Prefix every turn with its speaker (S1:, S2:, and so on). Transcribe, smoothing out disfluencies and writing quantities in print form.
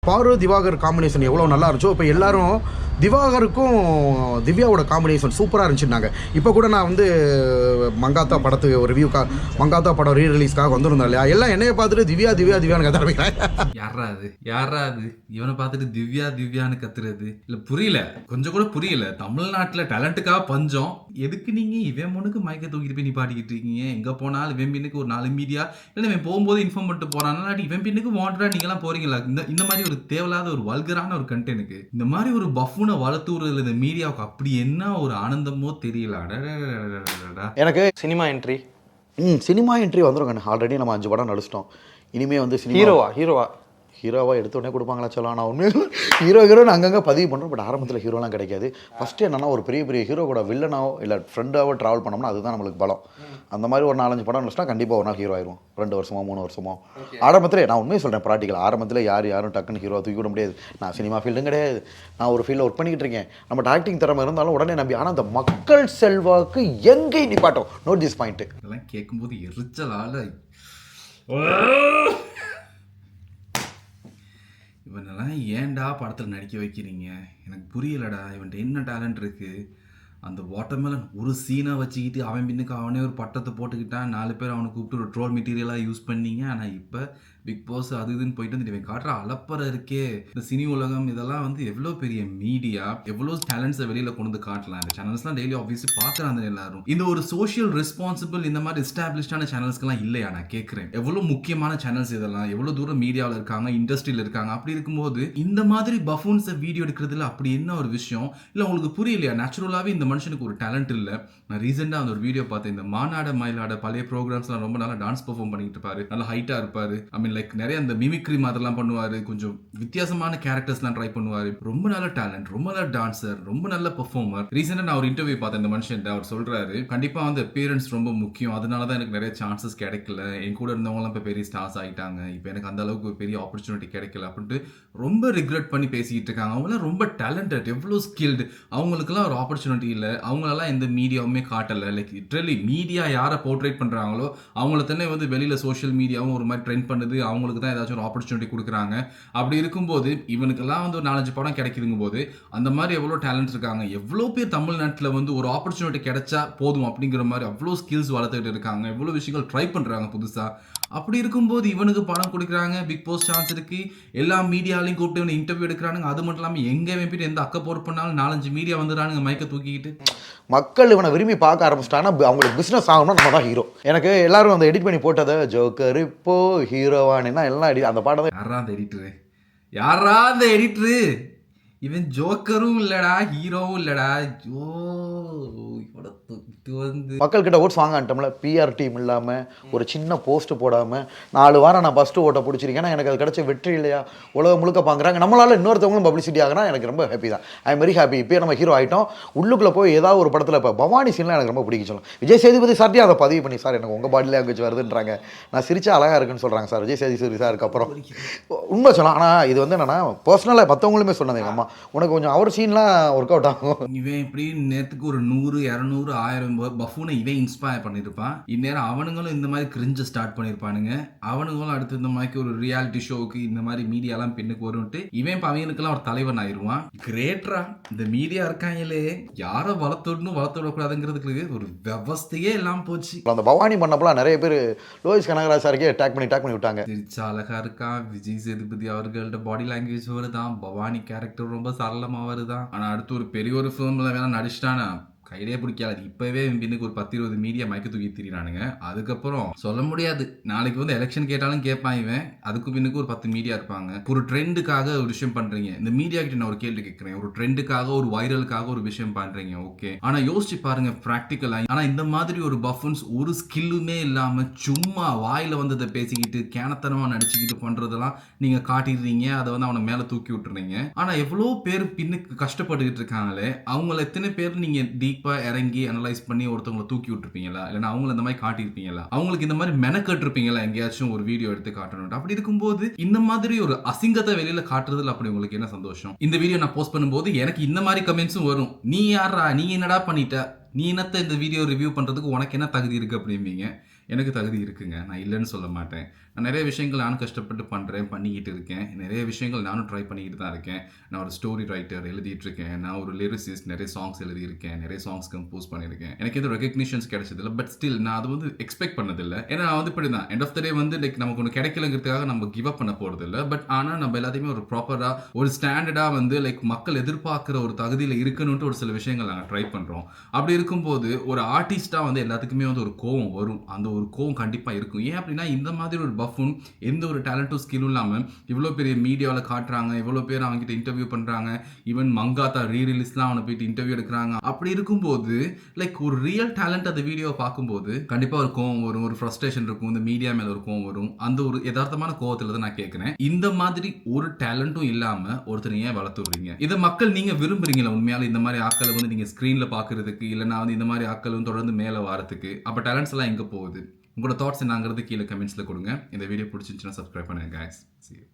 S1: பாரு திவாகர் காம்பினேஷன் எவ்வளோ நல்லா இருந்துச்சோ இப்போ எல்லாரும் திவாகருக்கும் திவ்யாவோட காம்பினேஷன் சூப்பராக இருந்துச்சுன்னாங்க. இப்போ கூட நான் வந்து மங்காத்தா படத்துக்கு ஒரு மங்காத்தா படம் ரீரிலீஸ்க்காக வந்திருந்தேன் இல்லையா, எல்லாம் என்னைய பார்த்துட்டு திவ்யா திவ்யா திவ்யான்னு கத்த ஆரம்பிக்கிறேன்.
S2: யாரா அது இவனை பார்த்துட்டு திவ்யா திவ்யான்னு கத்துறது இல்லை, புரியல, கொஞ்சம் கூட புரியல. தமிழ்நாட்டில் டேலண்ட்டுக்காக பஞ்சம், எதுக்கு நீங்க இவன் முன்னுக்கு மயக்க தூக்கிட்டு போய் நீ பாடிக்கிட்டு இருக்கீங்க? எங்க போனாலும் இவன் பின்னுக்கு ஒரு 4 மீடியா இல்லை, இவன் போகும்போது இன்ஃபார்ம் பண்ணிட்டு போறான்னா இவன் பின்னுக்கு வாண்டடா நீங்களாம் போறீங்களா? இந்த மாதிரி ஒரு தேவையில்லாத ஒரு வல்கரான ஒரு கண்டென்ட்டுக்கு இந்த மாதிரி ஒரு பஃபூனை வளர்த்து விடுறதுல இந்த மீடியாவுக்கு அப்படி என்ன ஒரு ஆனந்தமோ தெரியல.
S3: எனக்கு சினிமா என்ட்ரி வந்துருங்க. ஆல்ரெடி நம்ம 5 படம் நடிச்சிட்டோம். இனிமே வந்து ஹீரோவா எடுத்த உடனே கொடுப்பாங்களா சொல்லலாம். நான் உண்மையில ஹீரோன்னு அங்கங்கே பதிவு பண்ணுறோம். பட் ஆரம்பத்தில் ஹீரோலாம் கிடைக்காது. ஃபஸ்ட்டு என்னன்னா ஒரு பெரிய ஹீரோ கூட வில்லனாவோ இல்லை ஃப்ரெண்டாவோ ட்ராவல் பண்ணோம்னா அதுதான் நம்மளுக்கு பலம். அந்த மாதிரி ஒரு 4-5 படம் நடிச்சிட்டா கண்டிப்பாக ஒரு நாள் ஹீரோ ஆயிடுவோம். 2 வருஷமோ 3 வருஷமோ. ஆரம்பத்தில் நான் உண்மையை சொல்கிறேன், ப்ராக்டிக்கல் ஆரம்பத்தில் யாரும் டக்குன்னு ஹீரோ தூக்கி விட முடியாது. நான் சினிமா ஃபீல்டும் கிடையாது, நான் ஒரு ஃபீல்டில் ஒர்க் பண்ணிக்கிட்டு இருக்கேன். நம்ம ஆக்டிங் திறமை இருந்தாலும் உடனே நம்பி, ஆனால் அந்த மக்கள் செல்வாக்கு எங்கே நிப்பாட்டோம். Note this point.
S2: இதெல்லாம் கேட்கும்போது எரிச்சலால இவனெல்லாம் ஏன்டா படத்தில் நடிக்க வைக்கிறீங்க? எனக்கு புரியலடா. இவன்ட்டு என்ன டேலண்ட் இருக்குது? அந்த வாட்டர்மெலன் ஒரு சீனை வச்சுக்கிட்டு அவன் பின்னுக்கு அவனே ஒரு பட்டத்தை போட்டுக்கிட்டான். 4 பேர் அவனை கூப்பிட்டு ஒரு ட்ரோல் மெட்டீரியலாக யூஸ் பண்ணீங்க. ஆனால் இப்போ பிக் பாஸ் அது இதுன்னு போயிட்டு வந்து இவன் காட்டுற அலப்பறை இருக்கே. இந்த சினி உலகம் இதெல்லாம் வந்து எவ்வளோ பெரிய மீடியா, எவ்வளோ டேலண்ட்ஸை வெளியில் கொண்டு வந்து காட்டலாம். இந்த சேனல்ஸ்லாம் டெய்லி ஆஃபீஸில் பார்க்குறாங்க எல்லாரும். இந்த ஒரு சோஷியல் ரெஸ்பான்சிபிள் இந்த மாதிரி எஸ்டாப்ளிஷ்டான சேனல்ஸ்க்கெல்லாம் இல்லையா? நான் கேட்குறேன். எவ்வளோ முக்கியமான சேனல்ஸ் இதெல்லாம், எவ்வளோ தூரம் மீடியாவில் இருக்காங்க, இண்டஸ்ட்ரியில் இருக்காங்க. அப்படி இருக்கும்போது இந்த மாதிரி பஃபூன்ஸை வீடியோ எடுக்கிறதுல அப்படி என்ன ஒரு விஷயம் இல்லை உங்களுக்கு புரியலையா? நேச்சுரலாகவே இந்த மனுஷனுக்கு ஒரு டேலண்ட் இல்லை. நான் ரீசெண்டாக அந்த ஒரு வீடியோ பார்த்தேன். இந்த மாநாட மயிலாட பழைய ப்ரோக்ராம்ஸ்லாம் ரொம்ப நல்லா டான்ஸ் பெர்ஃபார்ம் பண்ணிட்டு இருப்பாரு. நல்லா ஹைட்டாக இருப்பாரு. ஐ மீன் லைக் நிறைய அந்த மிமிக்ரி மாதிரிலாம் பண்ணுவார். கொஞ்சம் வித்தியாசமான கேரக்டர்ஸ்லாம் ட்ரை பண்ணுவார். ரொம்ப நல்ல டேலண்ட், ரொம்ப நல்ல டான்சர், ரொம்ப நல்ல பெர்ஃபார்மர். ரீசெண்டாக நான் ஒரு இன்டர்வியூ பார்த்தேன் இந்த மனுஷன். அவர் சொல்றாரு, கண்டிப்பாக வந்து பேரண்ட்ஸ் ரொம்ப முக்கியம், அதனால தான் எனக்கு நிறைய சான்சஸ் கிடைக்கல. என் கூட இருந்தவங்களாம் இப்போ பெரிய ஸ்டார்ஸ் ஆகிட்டாங்க, இப்போ எனக்கு அந்த அளவுக்கு ஒரு பெரிய ஆப்பர்ச்சுனிட்டி கிடைக்கல அப்படின்ட்டு ரொம்ப ரிக்ரெட் பண்ணி பேசிக்கிட்டு இருக்காங்க. அவங்களாம் ரொம்ப டேலண்டட், எவ்வளோ ஸ்கில்டு. அவங்களுக்குலாம் ஒரு ஆப்பர்ச்சுனிட்டி இல்லை, அவங்களெல்லாம் எந்த மீடியாவுமே காட்டலை. லைக் லிட்ரலி மீடியா யாரை போர்ட்ரேட் பண்ணுறாங்களோ அவங்கள தானே வந்து வெளியில் சோஷியல் மீடியாவும் ஒரு மாதிரி ட்ரெண்ட் பண்ணுது. அவங்களுக்கு தான் ஏதாச்சும் ஒரு ஆப்பர்ச்சுனிட்டி கொடுக்குறாங்க. அப்படி இருக்கும்போது இவனுக்கெல்லாம் வந்து ஒரு 4-5 படம் கிடைக்குதுங்கும் போது அந்த மாதிரி எவ்வளோ டேலண்ட் இருக்காங்க. எவ்வளோ பேர் தமிழ்நாட்டில் வந்து ஒரு ஆப்பர்ச்சுனிட்டி கிடைச்சா போதும் அப்படிங்கிற மாதிரி அவ்வளோ ஸ்கில்ஸ் வளர்த்துக்கிட்டு இருக்காங்க. எவ்வளோ விஷயங்கள் ட்ரை பண்ணுறாங்க புதுசாக. அப்படி இருக்கும்போது இவனுக்கு படம் கொடுக்குறாங்க, பிக் பாஸ் சான்ஸ் இருக்கு, எல்லா மீடியாலையும் கூப்பிட்டு இவனை இன்டர்வியூ எடுக்கிறானுங்க. அது மட்டும் இல்லாமல் எங்கே போயிட்டு எந்த அக்கப்போர்ட் பண்ணாலும் 4-5 மீடியா வந்துடுறானுங்க மைக்கை தூக்கிக்கிட்டு.
S3: மக்கள் இவனை விரும்பி பார்க்க ஆரம்பிச்சிட்டாங்கன்னா அவங்களுக்கு பிஸ்னஸ் ஆகணும்னா நம்ம தான் ஹீரோ. எனக்கு எல்லாரும் வந்து எடிட் பண்ணி போட்டதை ஜோக்கர் இப்போ ஹீரோவானா எல்லாம் அந்த பாடம் தான்.
S2: யாரா அந்த எடிட்டரு? இவன் ஜோக்கரும் இல்லடா, ஹீரோவும் இல்லடா.
S3: மக்கள் கிட்ட ஓட்ஸ் வாங்கட்டோம்ல. பிஆர் டீம் இல்லாமல் ஒரு சின்ன போஸ்ட் போடாமல் 4 வாரம் நான் ஃபஸ்ட்டு ஓட்டை பிடிச்சிருக்கேன்னா எனக்கு அது கிடைச்ச வெற்றி இல்லையா? உலகம் முழுக்க பார்க்குறாங்க. நம்மளால இன்னொருத்தவங்களும் பப்ளிசிட்டி ஆகினா எனக்கு ரொம்ப ஹாப்பி தான். I am very happy. இப்போ நம்ம ஹீரோ ஆகிட்டோம். உள்ளுக்குள்ளே போய் ஏதாவது ஒரு படத்தில் இப்போ பவானி சீன்லாம் எனக்கு ரொம்ப பிடிக்கும் சொல்லலாம். விஜய் சேதுபதி சார்ட்டே அதை பதிவு பண்ணி, சார் எனக்கு உங்கள் பாடி லாங்குவேஜ் வருதுன்றாங்க, நான் சிரிச்சா அழகாக இருக்குன்னு சொல்கிறாங்க சார் விஜய் சேதுபதி சாருக்கு. அப்புறம் உண்மை சொல்லலாம். ஆனால் இது வந்து என்னன்னா பர்சனலாக மற்றவங்களுமே சொன்னது, எங்கள் அம்மா உனக்கு கொஞ்சம் அவர் சீன்லாம் ஒர்க் அவுட் ஆகும்.
S2: இவன் இப்படி நேரத்துக்கு ஒரு 100, 200, 1000 பஃபூனை இவன் இன்ஸ்பயர் பண்ணியிருப்பான். இந்நேரம் அவனுங்களும் இந்த மாதிரி கிரிஞ்ச ஸ்டார்ட் பண்ணியிருப்பானுங்க. அவனுங்களும் அடுத்து இந்த மாதிரி ஒரு ரியாலிட்டி ஷோவுக்கு இந்த மாதிரி மீடியாலாம் பின்னுக்கு வரும்ட்டு இவன் இப்போ அவங்களுக்கெல்லாம் ஒரு தலைவன் ஆயிடுவான். கிரேட்ரா. இந்த மீடியா இருக்காங்களே, யாரை வளர்த்துடணும் வளர்த்து விடக்கூடாதுங்கிறதுக்கு ஒரு விவஸ்தையே எல்லாம் போச்சு.
S3: அந்த பவானி பண்ணப்பெல்லாம் நிறைய பேர் லோயிஸ் கனகராஜ் சாருக்கே டேக் பண்ணி விட்டாங்க.
S2: திருச்சா அழகா இருக்கா, விஜய் சேதுபதி அவர்கள்ட்ட பாடி லாங்குவேஜ் வருதான், பவானி கேரக்டர் ரொம்ப சரளமா வருதான். ஆனா அடுத்து ஒரு பெரிய ஒரு ஃபிலிம்ல வேணா நடிச்சிட்டானா கையிலே பிடிக்காது. இப்பவே பின்னுக்கு ஒரு 10-20 மீடியா மயக்க தூக்கி திரிறானுங்க. அதுக்கப்புறம் சொல்ல முடியாது, நாளைக்கு வந்து எலெக்ஷன் கேட்டாலும் கேட்பான் இவன். அதுக்கு பின்னுக்கு ஒரு 10 மீடியா இருப்பாங்க. ஒரு ட்ரெண்டுக்காக ஒரு விஷயம் பண்றீங்க. இந்த மீடியா கிட்ட நான் ஒரு கேள்வி கேட்கிறேன். ஒரு ட்ரெண்டுக்காக ஒரு வைரலுக்காக ஒரு விஷயம் பண்றீங்க, ஓகே. ஆனா யோசிச்சு பாருங்க பிராக்டிக்கலா. ஆனா இந்த மாதிரி ஒரு பஃபன்ஸ் ஒரு ஸ்கில்லுமே இல்லாம சும்மா வாயில வந்ததை பேசிக்கிட்டு கேனத்தனமா நடிச்சுக்கிட்டு பண்றதெல்லாம் நீங்க காட்டிடுறீங்க. அதை வந்து அவனை மேல தூக்கி விட்டுறீங்க. ஆனா எவ்வளவு பேர் பின்னுக்கு கஷ்டப்பட்டுக்கிட்டு இருக்காங்களே, அவங்கள எத்தனை பேர் நீங்க இறங்கி அனலைஸ் பண்ணி ஒருத்தவங்களை தூக்கி விட்டுருப்பீங்களா? இல்லைன்னா அவங்களை இந்த மாதிரி காட்டியிருப்பீங்களா? அவங்களுக்கு இந்த மாதிரி மெனக்கட்டிருப்பீங்களா எங்கேயாச்சும் ஒரு வீடியோ எடுத்து காட்டணும்? அப்படி இருக்கும்போது இந்த மாதிரி ஒரு அசிங்கத்தை வெளியில காட்டுறதுல அப்படி உங்களுக்கு என்ன சந்தோஷம்? இந்த வீடியோ நான் போஸ்ட் பண்ணும்போது எனக்கு இந்த மாதிரி கமெண்ட்ஸும் வரும். நீ யாரா, நீ என்னடா பண்ணிட்ட, நீ என்னத்த இந்த வீடியோ ரிவ்யூ பண்றதுக்கு உனக்கு என்ன தகுதி இருக்கு அப்படிம்பீங்க. எனக்கு தகுதி இருக்குங்க, நான் இல்லைன்னு சொல்ல மாட்டேன். நான் நிறைய விஷயங்கள் நானும் கஷ்டப்பட்டு பண்ணிக்கிட்டு இருக்கேன். நிறைய விஷயங்கள் நானும் ட்ரை பண்ணிக்கிட்டு தான் இருக்கேன். நான் ஒரு ஸ்டோரி ரைட்டர், எழுதிட்டு இருக்கேன். நான் ஒரு லிரிசிஸ்ட், நிறைய சாங்ஸ் எழுதியிருக்கேன், நிறைய சாங்ஸ் கம்போஸ் பண்ணியிருக்கேன். எனக்கு எதுவும் ரெகக்னிஷன்ஸ் கிடைச்சதில்லை. பட் ஸ்டில் நான் அது வந்து எக்ஸ்பெக்ட் பண்ணதில்லை. ஏன்னா நான் வந்து இப்படி தான், எண்ட் ஆஃப் த டே வந்து லைக் நமக்கு ஒன்று கிடைக்கலங்கிறதுக்காக நம்ம கிவ் அப் பண்ண போகிறது இல்லை. பட் ஆனால் நம்ம எல்லாத்தையுமே ஒரு ப்ராப்பராக ஒரு ஸ்டாண்டர்டாக வந்து லைக் மக்கள் எதிர்பார்க்குற ஒரு தகுதியில் இருக்கணும்ட்டு ஒரு சில விஷயங்கள் நாங்கள் ட்ரை பண்ணுறோம். அப்படி இருக்கும்போது ஒரு ஆர்டிஸ்டாக வந்து எல்லாத்துக்குமே வந்து ஒரு கோவம் வரும். அந்த ஒரு கோவம் கண்டிப்பாக இருக்கும். ஏன் அப்படின்னா இந்த மாதிரி ஒரு பஃபுன் எந்த ஒரு டேலண்ட்டும் ஸ்கில்லும் இல்லாமல் இவ்வளோ பெரிய மீடியாவில் காட்டுறாங்க, இவ்வளோ பேர் அவங்ககிட்ட இன்டர்வியூ பண்ணுறாங்க, ஈவன் மங்காத்தா ரீரிலீஸ்லாம் அவனை போயிட்டு இன்டர்வியூ எடுக்கிறாங்க. அப்படி இருக்கும்போது லைக் ஒரு ரியல் டேலண்ட் அந்த வீடியோவை பார்க்கும்போது கண்டிப்பாக ஒரு கோவம் வரும், ஒரு ஃப்ரஸ்ட்ரேஷன் இருக்கும், இந்த மீடியா மேலே ஒரு கோவம் வரும். அந்த ஒரு யதார்த்தமான கோவத்தில் தான் நான் கேட்குறேன், இந்த மாதிரி ஒரு டேலண்ட்டும் இல்லாமல் ஒருத்தர் ஏன் வளர்த்துடுறீங்க? இதை மக்கள் நீங்கள் விரும்புறீங்களா உண்மையால இந்த மாதிரி ஆட்களை வந்து நீங்கள் ஸ்க்ரீனில் பார்க்குறதுக்கு, இல்லைனா வந்து இந்த மாதிரி ஆட்கள் வந்து தொடர்ந்து மேலே வரதுக்கு? அப்போ டேலண்ட்ஸ் எல்லாம் எங்கே போகுது? உங்களோட தாட்ஸ் என்னங்கிறது கீழே கமெண்ட்ஸில் கொடுங்க. இந்த வீடியோ பிடிச்சிருந்துச்சுன்னா சப்ஸ்கிரைப் பண்ணுங்க guys. See you.